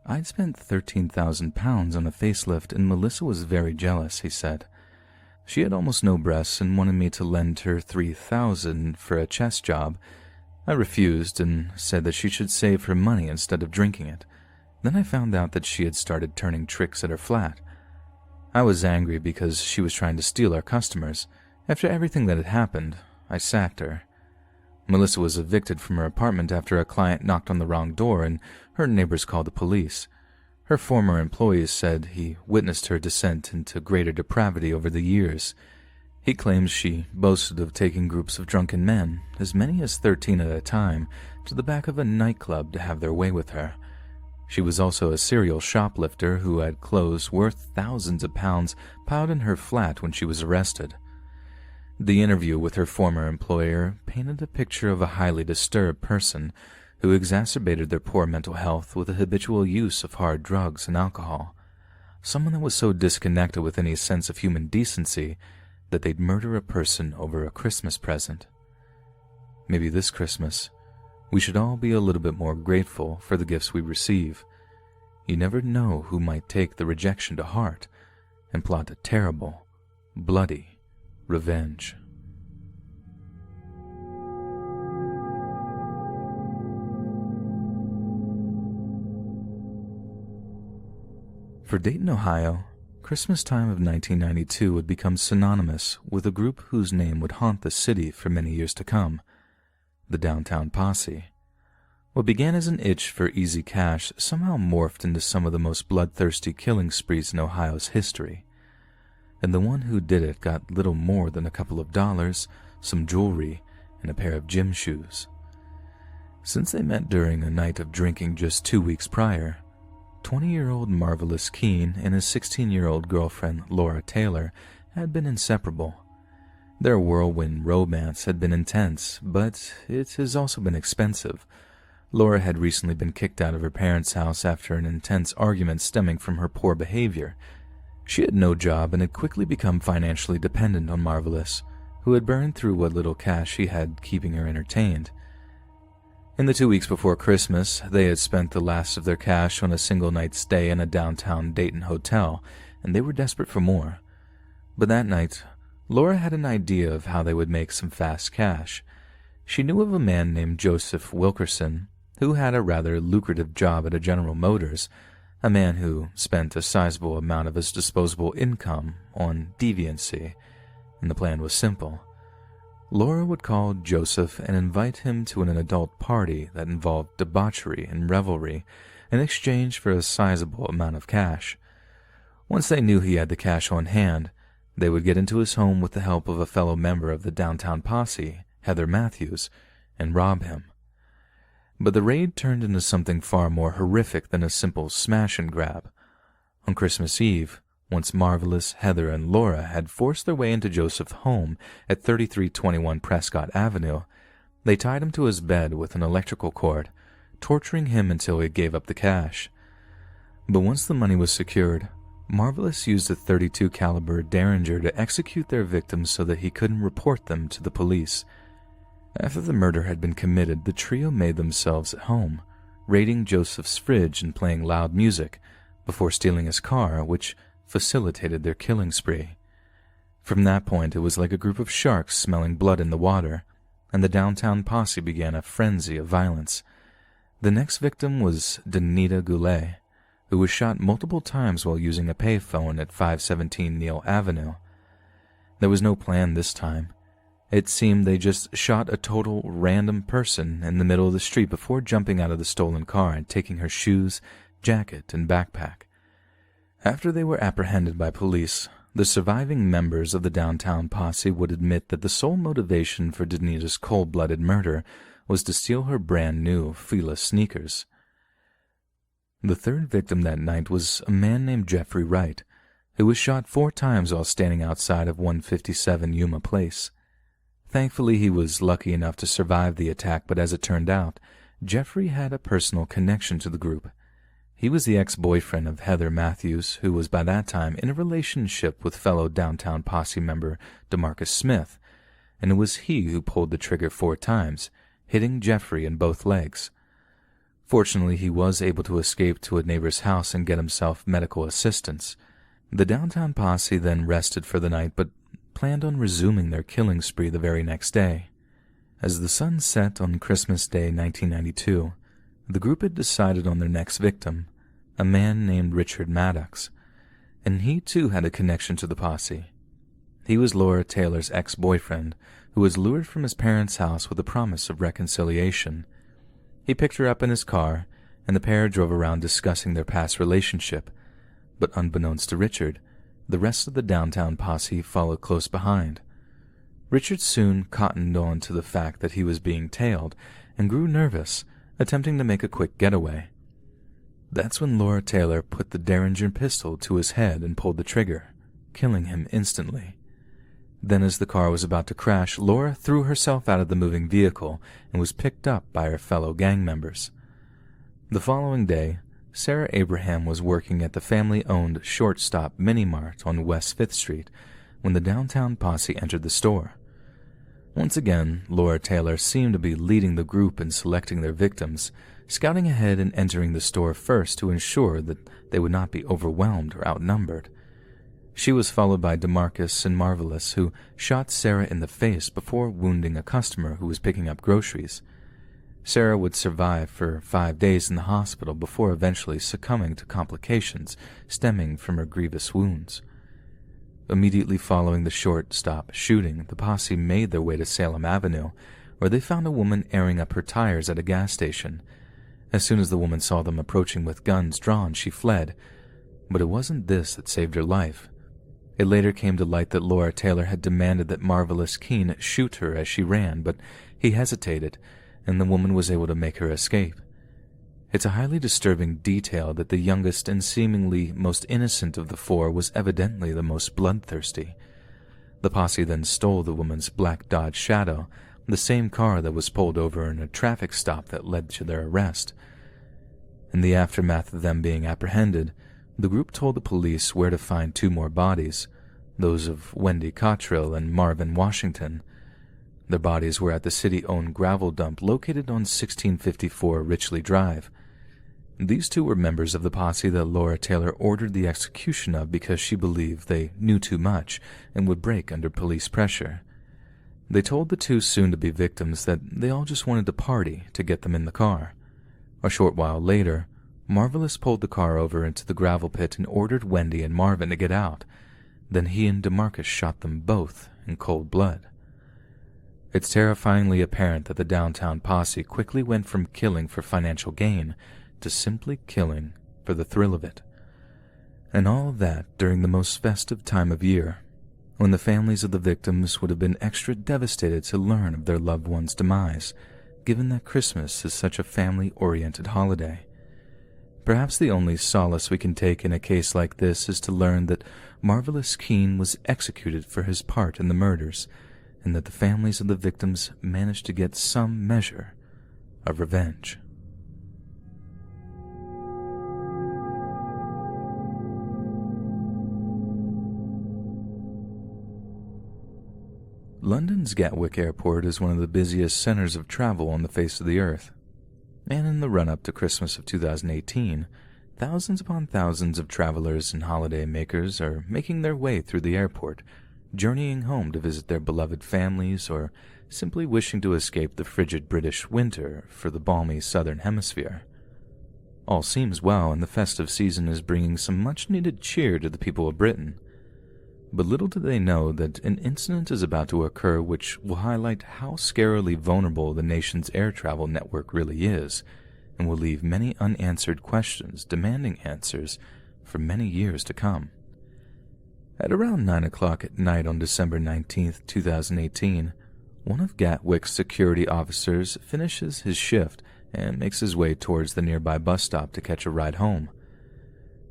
Speaker 1: I'd spent 13,000 pounds on a facelift and Melissa was very jealous, he said. She had almost no breasts and wanted me to lend her 3,000 for a chest job. I refused and said that she should save her money instead of drinking it. Then I found out that she had started turning tricks at her flat. I was angry because she was trying to steal our customers. After everything that had happened, I sacked her. Melissa was evicted from her apartment after a client knocked on the wrong door and her neighbors called the police. Her former employees said he witnessed her descent into greater depravity over the years. He claims she boasted of taking groups of drunken men, as many as 13 at a time, to the back of a nightclub to have their way with her. She was also a serial shoplifter who had clothes worth thousands of pounds piled in her flat when she was arrested. The interview with her former employer painted a picture of a highly disturbed person who exacerbated their poor mental health with the habitual use of hard drugs and alcohol. Someone that was so disconnected with any sense of human decency that they'd murder a person over a Christmas present. Maybe this Christmas, we should all be a little bit more grateful for the gifts we receive. You never know who might take the rejection to heart and plot a terrible, bloody revenge. For Dayton, Ohio, Christmas time of 1992 would become synonymous with a group whose name would haunt the city for many years to come, the Downtown Posse. What began as an itch for easy cash somehow morphed into some of the most bloodthirsty killing sprees in Ohio's history. And the one who did it got little more than a couple of dollars, some jewelry, and a pair of gym shoes. Since they met during a night of drinking just 2 weeks prior, 20-year-old Marvelous Keene and his 16-year-old girlfriend Laura Taylor had been inseparable. Their whirlwind romance had been intense, but it has also been expensive. Laura had recently been kicked out of her parents' house after an intense argument stemming from her poor behavior. She had no job and had quickly become financially dependent on Marvelous, who had burned through what little cash he had keeping her entertained. In the 2 weeks before Christmas, they had spent the last of their cash on a single-night stay in a downtown Dayton hotel, and they were desperate for more. But that night, Laura had an idea of how they would make some fast cash. She knew of a man named Joseph Wilkerson, who had a rather lucrative job at a General Motors, a man who spent a sizable amount of his disposable income on deviancy, and the plan was simple. Laura would call Joseph and invite him to an adult party that involved debauchery and revelry in exchange for a sizable amount of cash. Once they knew he had the cash on hand, they would get into his home with the help of a fellow member of the Downtown Posse, Heather Matthews, and rob him. But the raid turned into something far more horrific than a simple smash and grab. On Christmas Eve, once Marvelous, Heather, and Laura had forced their way into Joseph's home at 3321 Prescott Avenue, they tied him to his bed with an electrical cord, torturing him until he gave up the cash. But once the money was secured, Marvelous used a .32 caliber Derringer to execute their victims so that he couldn't report them to the police. After the murder had been committed, the trio made themselves at home, raiding Joseph's fridge and playing loud music, before stealing his car, which facilitated their killing spree. From that point, it was like a group of sharks smelling blood in the water, and the Downtown Posse began a frenzy of violence. The next victim was Danita Goulet, who was shot multiple times while using a payphone at 517 Neal Avenue. There was no plan this time. It seemed they just shot a total random person in the middle of the street before jumping out of the stolen car and taking her shoes, jacket, and backpack. After they were apprehended by police, The surviving members of the downtown posse would admit that the sole motivation for Danita's cold-blooded murder was to steal her brand-new Fila sneakers. The third victim that night was a man named Jeffrey Wright, who was shot 4 times while standing outside of 157 Yuma Place. Thankfully, he was lucky enough to survive the attack, but as it turned out, Jeffrey had a personal connection to the group. He was the ex-boyfriend of Heather Matthews, who was by that time in a relationship with fellow downtown posse member DeMarcus Smith, and it was he who pulled the trigger 4 times, hitting Jeffrey in both legs. Fortunately, he was able to escape to a neighbor's house and get himself medical assistance. The downtown posse then rested for the night, but planned on resuming their killing spree the very next day. As the sun set on Christmas Day 1992, the group had decided on their next victim, a man named Richard Maddox, and he too had a connection to the posse. He was Laura Taylor's ex-boyfriend, who was lured from his parents' house with a promise of reconciliation. He picked her up in his car, and the pair drove around discussing their past relationship, but unbeknownst to Richard, the rest of the downtown posse followed close behind. Richard soon cottoned on to the fact that he was being tailed and grew nervous, attempting to make a quick getaway. That's when Laura Taylor put the Derringer pistol to his head and pulled the trigger, killing him instantly. Then as the car was about to crash, Laura threw herself out of the moving vehicle and was picked up by her fellow gang members. The following day, Sarah Abraham was working at the family-owned Shortstop Mini-Mart on West 5th Street when the downtown posse entered the store. Once again, Laura Taylor seemed to be leading the group in selecting their victims, scouting ahead and entering the store first to ensure that they would not be overwhelmed or outnumbered. She was followed by DeMarcus and Marvelous, who shot Sarah in the face before wounding a customer who was picking up groceries. Sarah would survive for 5 days in the hospital before eventually succumbing to complications stemming from her grievous wounds. Immediately following the Shortstop shooting, the posse made their way to Salem Avenue, where they found a woman airing up her tires at a gas station. As soon as the woman saw them approaching with guns drawn, she fled. But it wasn't this that saved her life. It later came to light that Laura Taylor had demanded that Marvelous Keene shoot her as she ran, but he hesitated, and the woman was able to make her escape. It's a highly disturbing detail that the youngest and seemingly most innocent of the 4 was evidently the most bloodthirsty. The posse then stole the woman's black Dodge Shadow, the same car that was pulled over in a traffic stop that led to their arrest. In the aftermath of them being apprehended, the group told the police where to find 2 more bodies, those of Wendy Cottrell and Marvin Washington. Their bodies were at the city-owned gravel dump located on 1654 Richley Drive. These 2 were members of the posse that Laura Taylor ordered the execution of because she believed they knew too much and would break under police pressure. They told the 2 soon-to-be victims that they all just wanted to party to get them in the car. A short while later, Marvelous pulled the car over into the gravel pit and ordered Wendy and Marvin to get out. Then he and DeMarcus shot them both in cold blood. It's terrifyingly apparent that the downtown posse quickly went from killing for financial gain to simply killing for the thrill of it. And all of that during the most festive time of year, when the families of the victims would have been extra devastated to learn of their loved one's demise, given that Christmas is such a family-oriented holiday. Perhaps the only solace we can take in a case like this is to learn that Marvelous Keene was executed for his part in the murders, and that the families of the victims managed to get some measure of revenge. London's Gatwick Airport is one of the busiest centers of travel on the face of the earth. And in the run-up to Christmas of 2018, thousands upon thousands of travelers and holiday makers are making their way through the airport, journeying home to visit their beloved families or simply wishing to escape the frigid British winter for the balmy southern hemisphere. All seems well, and the festive season is bringing some much-needed cheer to the people of Britain. But little do they know that an incident is about to occur which will highlight how scarily vulnerable the nation's air travel network really is, and will leave many unanswered questions demanding answers for many years to come. At around 9 o'clock at night on December 19th, 2018, one of Gatwick's security officers finishes his shift and makes his way towards the nearby bus stop to catch a ride home.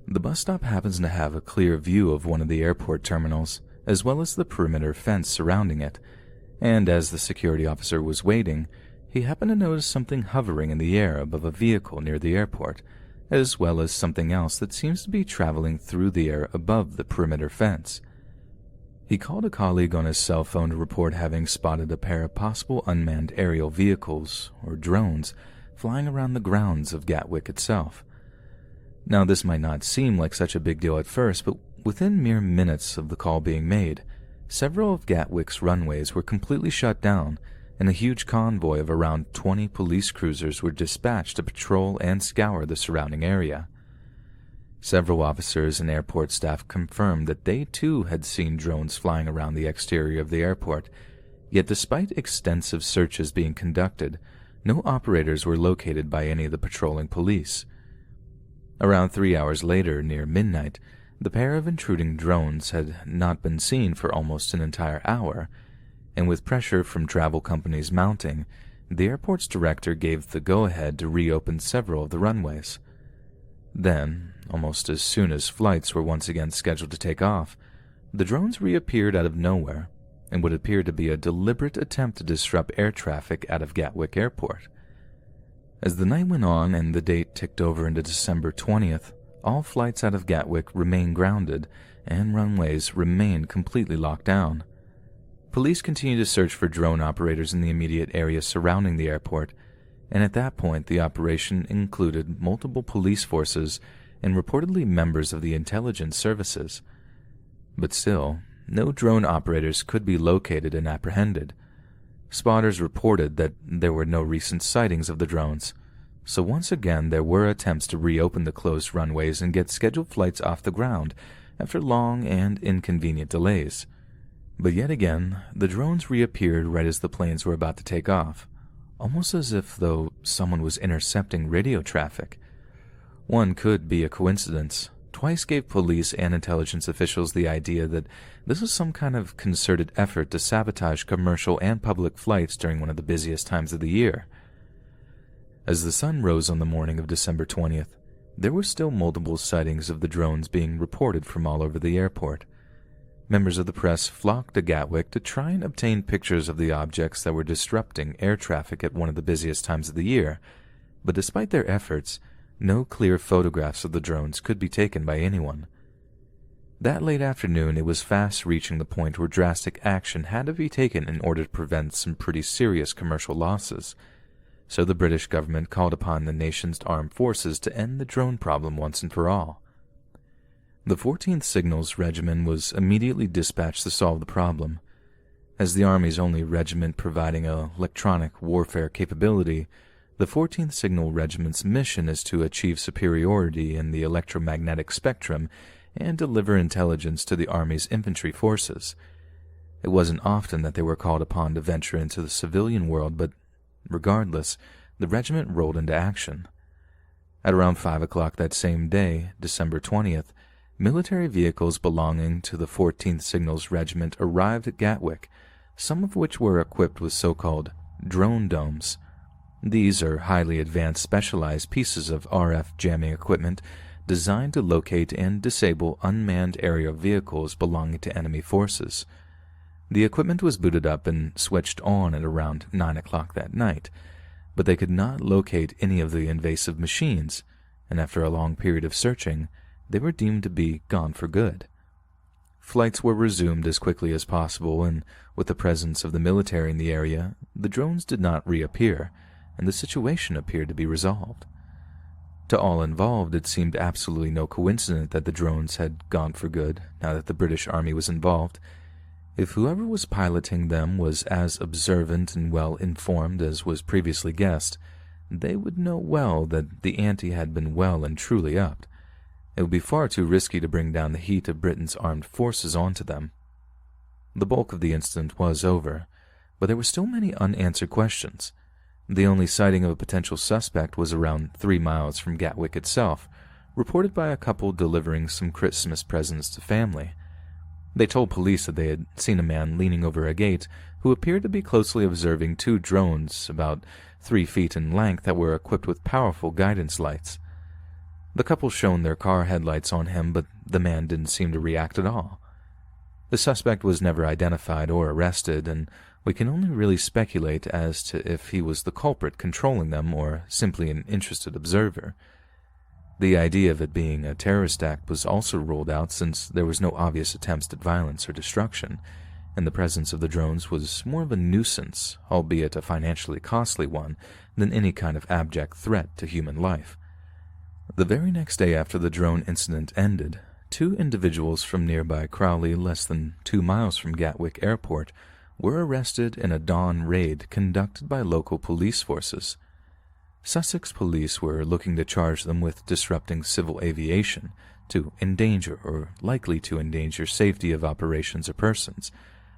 Speaker 1: The bus stop happens to have a clear view of one of the airport terminals, as well as the perimeter fence surrounding it, and as the security officer was waiting, he happened to notice something hovering in the air above a vehicle near the airport, as well as something else that seems to be traveling through the air above the perimeter fence. He called a colleague on his cell phone to report having spotted a pair of possible unmanned aerial vehicles, or drones, flying around the grounds of Gatwick itself. Now, this might not seem like such a big deal at first, but within mere minutes of the call being made, several of Gatwick's runways were completely shut down, and a huge convoy of around 20 police cruisers were dispatched to patrol and scour the surrounding area. Several officers and airport staff confirmed that they too had seen drones flying around the exterior of the airport, yet despite extensive searches being conducted, no operators were located by any of the patrolling police. Around 3 hours later, near midnight, the pair of intruding drones had not been seen for almost an entire hour, and with pressure from travel companies mounting, the airport's director gave the go-ahead to reopen several of the runways. Then, almost as soon as flights were once again scheduled to take off, the drones reappeared out of nowhere and would appear to be a deliberate attempt to disrupt air traffic out of Gatwick Airport. As the night went on and the date ticked over into December 20th, all flights out of Gatwick remained grounded and runways remained completely locked down. Police continued to search for drone operators in the immediate area surrounding the airport, and at that point the operation included multiple police forces and reportedly members of the intelligence services. But still, no drone operators could be located and apprehended. Spotters reported that there were no recent sightings of the drones, so once again there were attempts to reopen the closed runways and get scheduled flights off the ground after long and inconvenient delays. But yet again, the drones reappeared right as the planes were about to take off, almost as if though someone was intercepting radio traffic. One could be a coincidence. Twice gave police and intelligence officials the idea that this was some kind of concerted effort to sabotage commercial and public flights during one of the busiest times of the year. As the sun rose on the morning of December 20th, there were still multiple sightings of the drones being reported from all over the airport. Members of the press flocked to Gatwick to try and obtain pictures of the objects that were disrupting air traffic at one of the busiest times of the year, but despite their efforts, no clear photographs of the drones could be taken by anyone. That late afternoon, it was fast reaching the point where drastic action had to be taken in order to prevent some pretty serious commercial losses. So the British government called upon the nation's armed forces to end the drone problem once and for all. The 14th Signals Regiment was immediately dispatched to solve the problem. As the Army's only regiment providing electronic warfare capability, the 14th Signal Regiment's mission is to achieve superiority in the electromagnetic spectrum and deliver intelligence to the Army's infantry forces. It wasn't often that they were called upon to venture into the civilian world, but regardless, the regiment rolled into action. At around 5 o'clock that same day, December 20th, military vehicles belonging to the 14th Signals Regiment arrived at Gatwick, some of which were equipped with so-called drone domes. These are highly advanced specialized pieces of RF jamming equipment designed to locate and disable unmanned aerial vehicles belonging to enemy forces. The equipment was booted up and switched on at around 9 o'clock that night, but they could not locate any of the invasive machines, and after a long period of searching, they were deemed to be gone for good. Flights were resumed as quickly as possible, and with the presence of the military in the area, the drones did not reappear, and the situation appeared to be resolved. To all involved, it seemed absolutely no coincidence that the drones had gone for good now that the British Army was involved. If whoever was piloting them was as observant and well-informed as was previously guessed, they would know well that the ante had been well and truly upped. It would be far too risky to bring down the heat of Britain's armed forces onto them. The bulk of the incident was over, but there were still many unanswered questions. The only sighting of a potential suspect was around 3 miles from Gatwick itself, reported by a couple delivering some Christmas presents to family. They told police that they had seen a man leaning over a gate who appeared to be closely observing two drones about 3 feet in length that were equipped with powerful guidance lights. The couple shone their car headlights on him, but the man didn't seem to react at all. The suspect was never identified or arrested, and we can only really speculate as to if he was the culprit controlling them or simply an interested observer. The idea of it being a terrorist act was also ruled out since there was no obvious attempts at violence or destruction, and the presence of the drones was more of a nuisance, albeit a financially costly one, than any kind of abject threat to human life. The very next day after the drone incident ended, 2 individuals from nearby Crowley, less than 2 miles from Gatwick Airport, were arrested in a dawn raid conducted by local police forces. Sussex police were looking to charge them with disrupting civil aviation, to endanger or likely to endanger safety of operations or persons,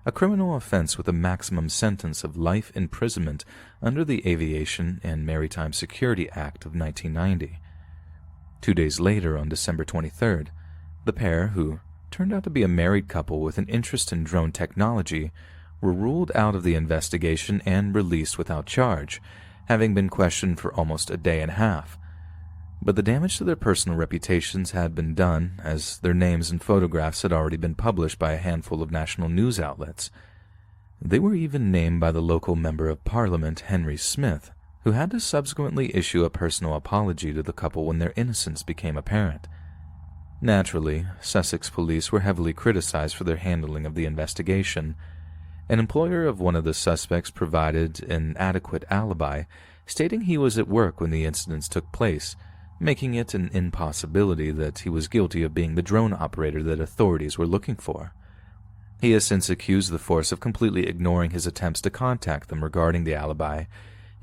Speaker 1: a criminal offense with a maximum sentence of life imprisonment under the Aviation and Maritime Security Act of 1990. 2 days later, on December 23rd, the pair, who turned out to be a married couple with an interest in drone technology, were ruled out of the investigation and released without charge, having been questioned for almost a day and a half. But the damage to their personal reputations had been done, as their names and photographs had already been published by a handful of national news outlets. They were even named by the local Member of Parliament, Henry Smith, who had to subsequently issue a personal apology to the couple when their innocence became apparent. Naturally, Sussex police were heavily criticized for their handling of the investigation. An employer of one of the suspects provided an adequate alibi, stating he was at work when the incidents took place, making it an impossibility that he was guilty of being the drone operator that authorities were looking for. He has since accused the force of completely ignoring his attempts to contact them regarding the alibi,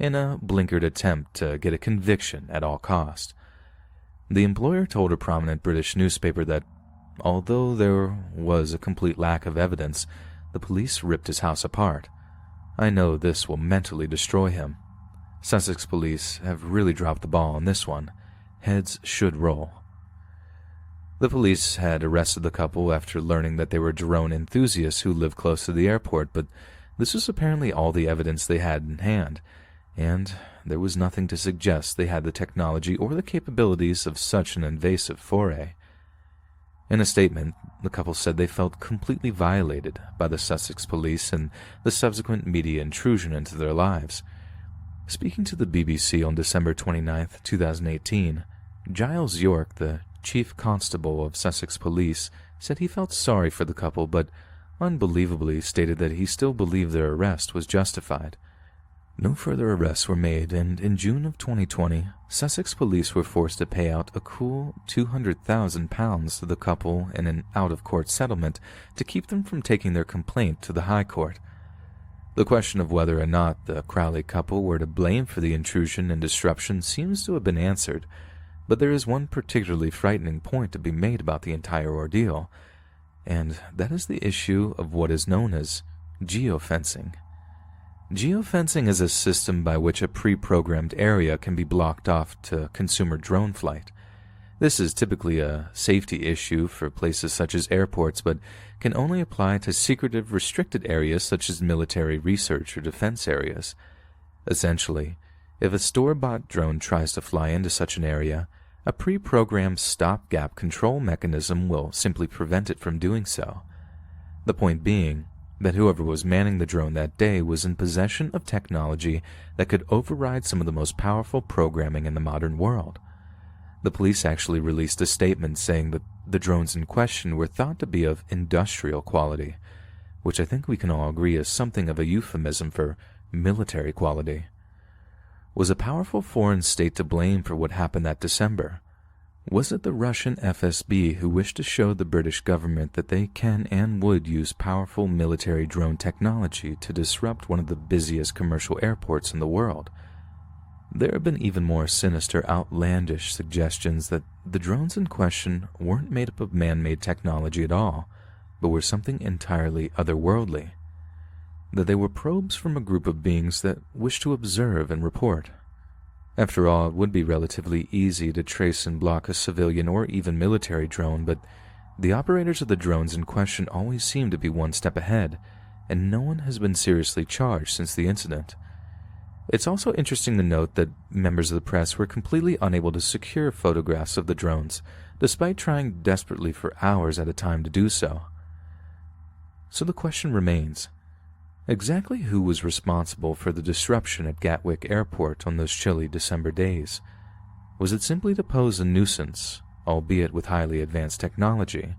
Speaker 1: in a blinkered attempt to get a conviction at all cost. The employer told a prominent British newspaper that, although there was a complete lack of evidence, the police ripped his house apart. I know this will mentally destroy him. Sussex police have really dropped the ball on this one. Heads should roll. The police had arrested the couple after learning that they were drone enthusiasts who lived close to the airport, but this was apparently all the evidence they had in hand, and there was nothing to suggest they had the technology or the capabilities of such an invasive foray. In a statement, the couple said they felt completely violated by the Sussex police and the subsequent media intrusion into their lives. Speaking to the BBC on December 29, 2018, Giles York, the chief constable of Sussex Police, said he felt sorry for the couple but unbelievably stated that he still believed their arrest was justified. No further arrests were made, and in June of 2020, Sussex police were forced to pay out a cool £200,000 to the couple in an out-of-court settlement to keep them from taking their complaint to the High Court. The question of whether or not the Crowley couple were to blame for the intrusion and disruption seems to have been answered, but there is one particularly frightening point to be made about the entire ordeal, and that is the issue of what is known as geofencing. Geofencing is a system by which a pre-programmed area can be blocked off to consumer drone flight. This is typically a safety issue for places such as airports, but can only apply to secretive, restricted areas such as military research or defense areas. Essentially, if a store-bought drone tries to fly into such an area, a pre-programmed stopgap control mechanism will simply prevent it from doing so. The point being that whoever was manning the drone that day was in possession of technology that could override some of the most powerful programming in the modern world. The police actually released a statement saying that the drones in question were thought to be of industrial quality, which I think we can all agree is something of a euphemism for military quality. Was a powerful foreign state to blame for what happened that December? Was it the Russian FSB who wished to show the British government that they can and would use powerful military drone technology to disrupt one of the busiest commercial airports in the world? There have been even more sinister, outlandish suggestions that the drones in question weren't made up of man-made technology at all, but were something entirely otherworldly. That they were probes from a group of beings that wished to observe and report. After all, it would be relatively easy to trace and block a civilian or even military drone, but The operators of the drones in question always seem to be one step ahead, and no one has been seriously charged since the incident. It's also interesting to note that members of the press were completely unable to secure photographs of the drones, despite trying desperately for hours at a time to do so. So the question remains, exactly who was responsible for the disruption at Gatwick Airport on those chilly December days? Was it simply to pose a nuisance, albeit with highly advanced technology?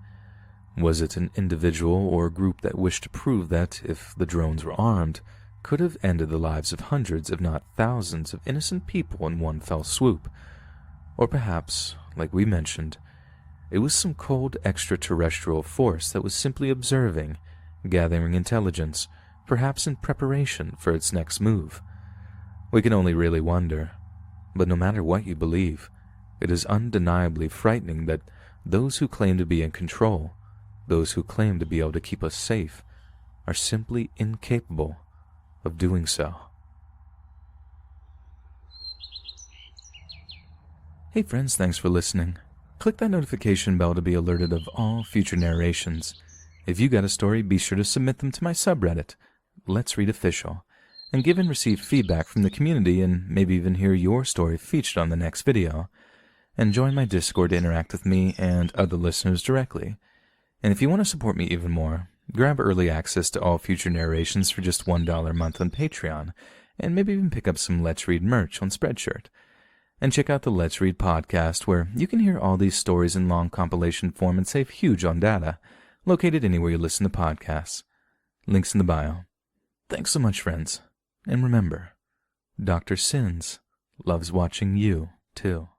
Speaker 1: Was it an individual or group that wished to prove that, if the drones were armed, could have ended the lives of hundreds, if not thousands, of innocent people in one fell swoop? Or perhaps, like we mentioned, it was some cold extraterrestrial force that was simply observing, gathering intelligence, perhaps in preparation for its next move. We can only really wonder, but no matter what you believe, it is undeniably frightening that those who claim to be in control, those who claim to be able to keep us safe, are simply incapable of doing so. Hey friends, thanks for listening. Click that notification bell to be alerted of all future narrations. If you got a story, be sure to submit them to my subreddit, Let's Read Official, and give and receive feedback from the community and maybe even hear your story featured on the next video. And join my Discord to interact with me and other listeners directly. And if you want to support me even more, grab early access to all future narrations for just $1 a month on Patreon, and maybe even pick up some Let's Read merch on Spreadshirt. And check out the Let's Read podcast, where you can hear all these stories in long compilation form and save huge on data, located anywhere you listen to podcasts. Links in the bio. Thanks so much, friends. And remember, Dr. Sins loves watching you, too.